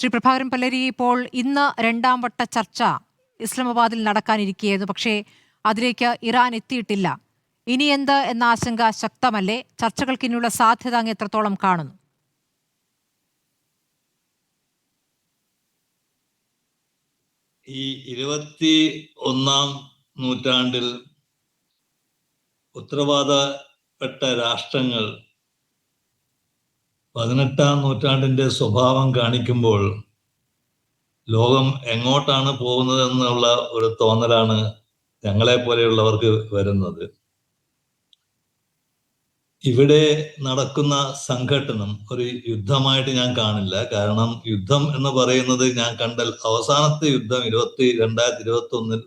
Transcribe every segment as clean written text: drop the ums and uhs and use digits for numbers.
ശ്രീ പ്രഭാകരൻ പല്ലരി, ഇപ്പോൾ ഇന്ന് രണ്ടാം വട്ട ചർച്ച ഇസ്ലാമാബാദിൽ നടക്കാനിരിക്കുകയായിരുന്നു. പക്ഷേ അതിലേക്ക് ഇറാൻ എത്തിയിട്ടില്ല. ഇനി എന്ത് എന്ന ആശങ്ക ശക്തമല്ലേ? ചർച്ചകൾക്ക് ഇനിയുള്ള സാധ്യത അങ്ങ് എത്രത്തോളം കാണുന്നു? ഈ 21-ാം നൂറ്റാണ്ടിൽ ഉത്തരവാദപ്പെട്ട രാഷ്ട്രങ്ങൾ 18-ാം നൂറ്റാണ്ടിന്റെ സ്വഭാവം കാണിക്കുമ്പോൾ ലോകം എങ്ങോട്ടാണ് പോകുന്നതെന്നുള്ള ഒരു തോന്നലാണ് ഞങ്ങളെ പോലെയുള്ളവർക്ക് വരുന്നത്. ഇവിടെ നടക്കുന്ന സംഘട്ടനം ഒരു യുദ്ധമായിട്ട് ഞാൻ കാണില്ല. കാരണം യുദ്ധം എന്ന് പറയുന്നത് ഞാൻ കണ്ടാൽ അവസാനത്തെ യുദ്ധം 2021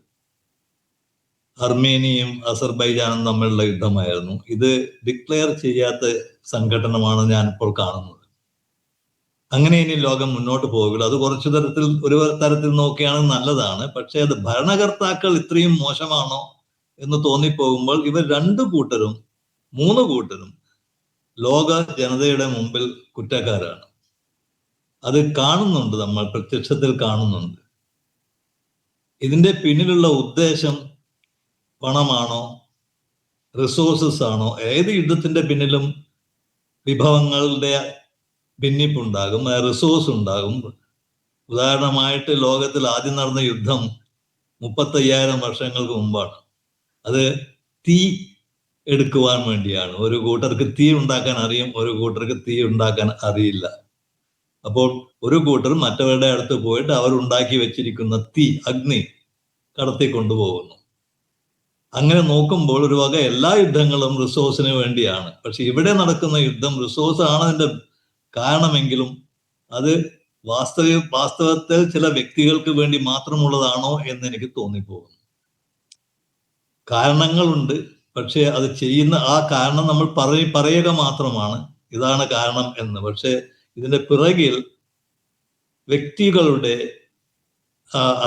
അർമേനിയയും അസർബൈജാനും തമ്മിലുള്ള യുദ്ധമായിരുന്നു. ഇത് ഡിക്ലെയർ ചെയ്യാത്ത സംഘടനമാണ് ഞാൻ ഇപ്പോൾ കാണുന്നത്. അങ്ങനെ ഇനി ലോകം മുന്നോട്ട് പോകില്ല. അത് ഒരു തരത്തിൽ നോക്കിയാണെങ്കിൽ നല്ലതാണ്. പക്ഷെ അത് ഭരണകർത്താക്കൾ ഇത്രയും മോശമാണോ എന്ന് തോന്നിപ്പോകുമ്പോൾ ഇവർ മൂന്ന് കൂട്ടരും ലോക ജനതയുടെ മുമ്പിൽ കുറ്റക്കാരാണ്. അത് കാണുന്നുണ്ട്, നമ്മൾ പ്രത്യക്ഷത്തിൽ കാണുന്നുണ്ട്. ഇതിന്റെ പിന്നിലുള്ള ഉദ്ദേശം പണമാണോ, റിസോഴ്സസ് ആണോ? ഏത് യുദ്ധത്തിന്റെ പിന്നിലും വിഭവങ്ങളുടെ ഭിന്നിപ്പുണ്ടാകും, റിസോഴ്സ് ഉണ്ടാകും. ഉദാഹരണമായിട്ട് ലോകത്തിൽ ആദ്യം നടന്ന യുദ്ധം 35,000 വർഷങ്ങൾക്ക് മുമ്പാണ്. അത് തീ എടുക്കുവാൻ വേണ്ടിയാണ്. ഒരു കൂട്ടർക്ക് തീ ഉണ്ടാക്കാൻ അറിയും, ഒരു കൂട്ടർക്ക് തീ ഉണ്ടാക്കാൻ അറിയില്ല. അപ്പോൾ ഒരു കൂട്ടർ മറ്റവരുടെ അടുത്ത് പോയിട്ട് അവർ ഉണ്ടാക്കി വെച്ചിരിക്കുന്ന അഗ്നി കടത്തിക്കൊണ്ടുപോകുന്നു. അങ്ങനെ നോക്കുമ്പോൾ ഒരു വക എല്ലാ യുദ്ധങ്ങളും റിസോഴ്സിന് വേണ്ടിയാണ്. പക്ഷെ ഇവിടെ നടക്കുന്ന യുദ്ധം റിസോഴ്സ് ആണ് അതിന്റെ കാരണമെങ്കിലും അത് വാസ്തവത്തിൽ ചില വ്യക്തികൾക്ക് വേണ്ടി മാത്രമുള്ളതാണോ എന്ന് എനിക്ക് തോന്നിപ്പോകുന്നു. കാരണങ്ങളുണ്ട്, പക്ഷെ അത് ചെയ്യുന്ന ആ കാരണം നമ്മൾ പറയുക മാത്രമാണ് ഇതാണ് കാരണം എന്ന്. പക്ഷെ ഇതിന്റെ പിറകിൽ വ്യക്തികളുടെ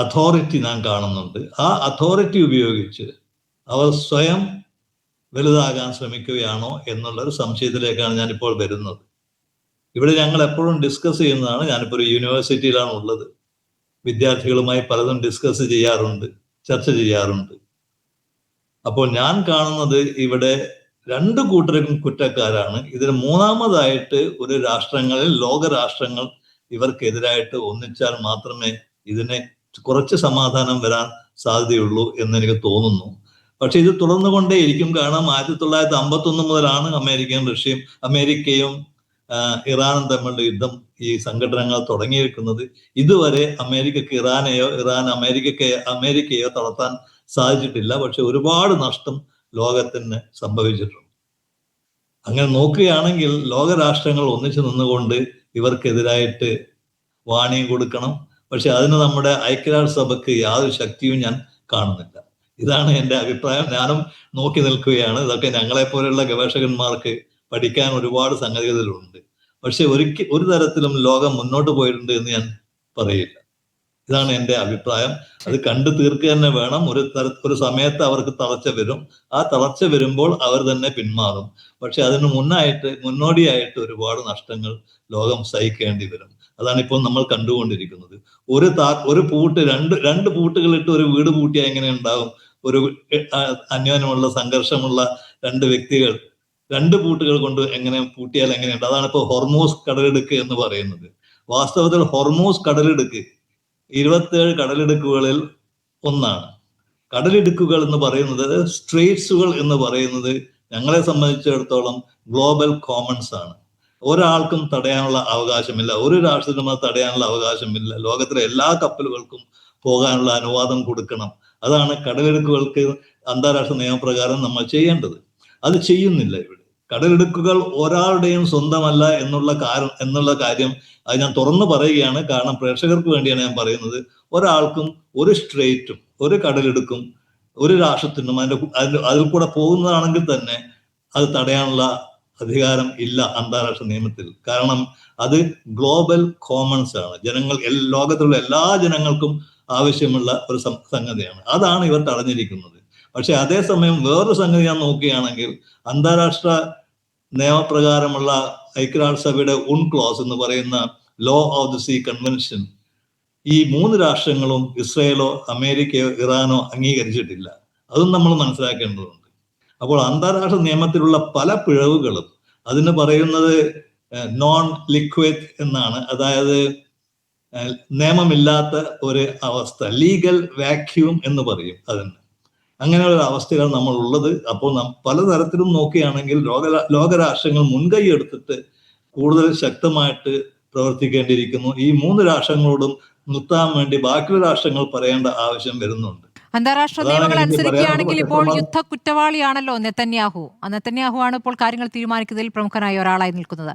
അതോറിറ്റി ഞാൻ കാണുന്നുണ്ട്. ആ അതോറിറ്റി ഉപയോഗിച്ച് അവർ സ്വയം വലുതാകാൻ ശ്രമിക്കുകയാണോ എന്നുള്ളൊരു സംശയത്തിലേക്കാണ് ഞാനിപ്പോൾ വരുന്നത്. ഇവിടെ ഞങ്ങൾ എപ്പോഴും ഡിസ്കസ് ചെയ്യുന്നതാണ്. ഞാനിപ്പോൾ ഒരു യൂണിവേഴ്സിറ്റിയിലാണ് ഉള്ളത്. വിദ്യാർത്ഥികളുമായി പലതും ഡിസ്കസ് ചെയ്യാറുണ്ട്, ചർച്ച ചെയ്യാറുണ്ട്. അപ്പോൾ ഞാൻ കാണുന്നത് ഇവിടെ രണ്ടു കൂട്ടരും കുറ്റക്കാരാണ്. ഇതിന് മൂന്നാമതായിട്ട് ലോകരാഷ്ട്രങ്ങൾ ഇവർക്കെതിരായിട്ട് ഒന്നിച്ചാൽ മാത്രമേ ഇതിനെ കുറച്ച് സമാധാനം വരാൻ സാധ്യതയുള്ളൂ എന്ന് എനിക്ക് തോന്നുന്നു. പക്ഷെ ഇത് തുടർന്നുകൊണ്ടേയിരിക്കും. കാരണം 1951 മുതലാണ് അമേരിക്കയും ഇറാനും തമ്മിലുള്ള യുദ്ധം, ഈ സംഘടനകൾ തുടങ്ങിയിരിക്കുന്നത്. ഇതുവരെ അമേരിക്കക്ക് ഇറാനെയോ അമേരിക്കയെയോ തളർത്താൻ സാധിച്ചിട്ടില്ല. പക്ഷെ ഒരുപാട് നഷ്ടം ലോകത്തിന് സംഭവിച്ചിട്ടുണ്ട്. അങ്ങനെ നോക്കുകയാണെങ്കിൽ ലോകരാഷ്ട്രങ്ങൾ ഒന്നിച്ചു നിന്നുകൊണ്ട് ഇവർക്കെതിരായിട്ട് വാണിംഗ് കൊടുക്കണം. പക്ഷെ അതിന് നമ്മുടെ ഐക്യരാഷ്ട്രസഭയ്ക്ക് യാതൊരു ശക്തിയും ഞാൻ കാണുന്നില്ല. ഇതാണ് എൻ്റെ അഭിപ്രായം. ഞാനും നോക്കി നിൽക്കുകയാണ്. ഇതൊക്കെ ഞങ്ങളെ പോലെയുള്ള ഗവേഷകന്മാർക്ക് പഠിക്കാൻ ഒരുപാട് സംഗതികളുണ്ട്. പക്ഷെ ഒരു തരത്തിലും ലോകം മുന്നോട്ട് പോയിട്ടുണ്ട് എന്ന് ഞാൻ പറയില്ല. ഇതാണ് എൻ്റെ അഭിപ്രായം. അത് കണ്ടു തീർക്കുക തന്നെ വേണം. ഒരു സമയത്ത് അവർക്ക് തളർച്ച വരും. ആ തളർച്ച വരുമ്പോൾ അവർ തന്നെ പിന്മാറും. പക്ഷെ അതിന് മുന്നോടിയായിട്ട് ഒരുപാട് നഷ്ടങ്ങൾ ലോകം സഹിക്കേണ്ടി വരും. അതാണ് ഇപ്പോൾ നമ്മൾ കണ്ടുകൊണ്ടിരിക്കുന്നത്. ഒരു പൂട്ട് രണ്ട് പൂട്ടുകളിട്ട് ഒരു വീട് പൂട്ടിയാൽ എങ്ങനെ ഉണ്ടാവും? ഒരു അന്യോന്യമുള്ള സംഘർഷമുള്ള രണ്ട് വ്യക്തികൾ രണ്ട് പൂട്ടുകൾ കൊണ്ട് എങ്ങനെ പൂട്ടിയാൽ എങ്ങനെയുണ്ട്? അതാണ് ഇപ്പോൾ ഹോർമൂസ് കടലിടുക്ക് എന്ന് പറയുന്നത്. വാസ്തവത്തിൽ ഹോർമൂസ് കടലിടുക്ക് 27 കടലിടുക്കുകളിൽ ഒന്നാണ്. കടലിടുക്കുകൾ എന്ന് പറയുന്നത്, സ്ട്രേറ്റ്സുകൾ എന്ന് പറയുന്നത് ഞങ്ങളെ സംബന്ധിച്ചിടത്തോളം ഗ്ലോബൽ കോമൺസ് ആണ്. ഒരാൾക്കും തടയാനുള്ള അവകാശമില്ല, ഒരു രാഷ്ട്രത്തിനും അത് തടയാനുള്ള അവകാശമില്ല. ലോകത്തിലെ എല്ലാ കപ്പലുകൾക്കും പോകാനുള്ള അനുവാദം കൊടുക്കണം. അതാണ് കടലിടുക്കുകൾക്ക് അന്താരാഷ്ട്ര നിയമപ്രകാരം നമ്മൾ ചെയ്യേണ്ടത്. അത് ചെയ്യുന്നില്ല ഇവിടെ. കടലിടുക്കുകൾ ഒരാളുടെയും സ്വന്തമല്ല എന്നുള്ള കാര്യം അത് ഞാൻ തുറന്നു പറയുകയാണ്. കാരണം പ്രേക്ഷകർക്ക് വേണ്ടിയാണ് ഞാൻ പറയുന്നത്. ഒരാൾക്കും ഒരു സ്ട്രേറ്റും ഒരു കടലിടുക്കും ഒരു രാഷ്ട്രത്തിനും അതിൽ കൂടെ പോകുന്നതാണെങ്കിൽ തന്നെ അത് തടയാനുള്ള അധികാരം ഇല്ല അന്താരാഷ്ട്ര നിയമത്തിൽ. കാരണം അത് ഗ്ലോബൽ കോമൺസ് ആണ്. ലോകത്തുള്ള എല്ലാ ജനങ്ങൾക്കും ആവശ്യമുള്ള ഒരു സംഗതിയാണ്. അതാണ് ഇവർ തടഞ്ഞിരിക്കുന്നത്. പക്ഷെ അതേസമയം വേറൊരു സംഗതി ഞാൻ നോക്കുകയാണെങ്കിൽ, അന്താരാഷ്ട്ര നിയമപ്രകാരമുള്ള ഐക്യരാഷ്ട്രസഭയുടെ UNCLOS എന്ന് പറയുന്ന law of the see convention ഈ 3 രാഷ്ട്രങ്ങളും ഇസ്രയേലോ അമേരിക്കയോ ഇറാനോ അംഗീകരിച്ചിട്ടില്ല. അതും നമ്മൾ മനസ്സിലാക്കേണ്ടതുണ്ട്. അപ്പോൾ അന്താരാഷ്ട്ര നിയമത്തിലുള്ള പല പിഴവുകളും അതിന് പറയുന്നത് നോൺ ലിക്വിഡ് എന്നാണ്. അതായത് നിയമമില്ലാത്ത ഒരു അവസ്ഥ, ലീഗൽ വാക്യൂം എന്ന് പറയും അതിന്. അങ്ങനെയുള്ള അവസ്ഥയാണ് നമ്മൾ ഉള്ളത്. അപ്പോൾ പലതരത്തിലും നോക്കുകയാണെങ്കിൽ ലോകരാഷ്ട്രങ്ങൾ മുൻകൈ എടുത്തിട്ട് കൂടുതൽ ശക്തമായിട്ട് പ്രവർത്തിക്കേണ്ടിയിരിക്കുന്നു. ഈ 3 രാഷ്ട്രങ്ങളോടും നിർത്താൻ വേണ്ടി ബാക്കിയുള്ള രാഷ്ട്രങ്ങൾ പറയേണ്ട ആവശ്യം വരുന്നുണ്ട്. അന്താരാഷ്ട്ര നിയമങ്ങൾ അനുസരിക്കുകയാണെങ്കിൽ ഇപ്പോൾ യുദ്ധ കുറ്റവാളിയാണല്ലോ നെതന്യാഹു. നെതന്യാഹു ആണ് ഇപ്പോൾ കാര്യങ്ങൾ തീരുമാനിക്കുന്നതിൽ പ്രമുഖനായ ഒരാളായി നിൽക്കുന്നത്.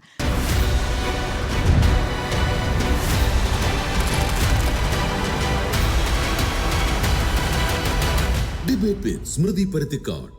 ഡിബേറ്റ് വിത്ത് സ്മൃതി പരുത്തിക്കാട്.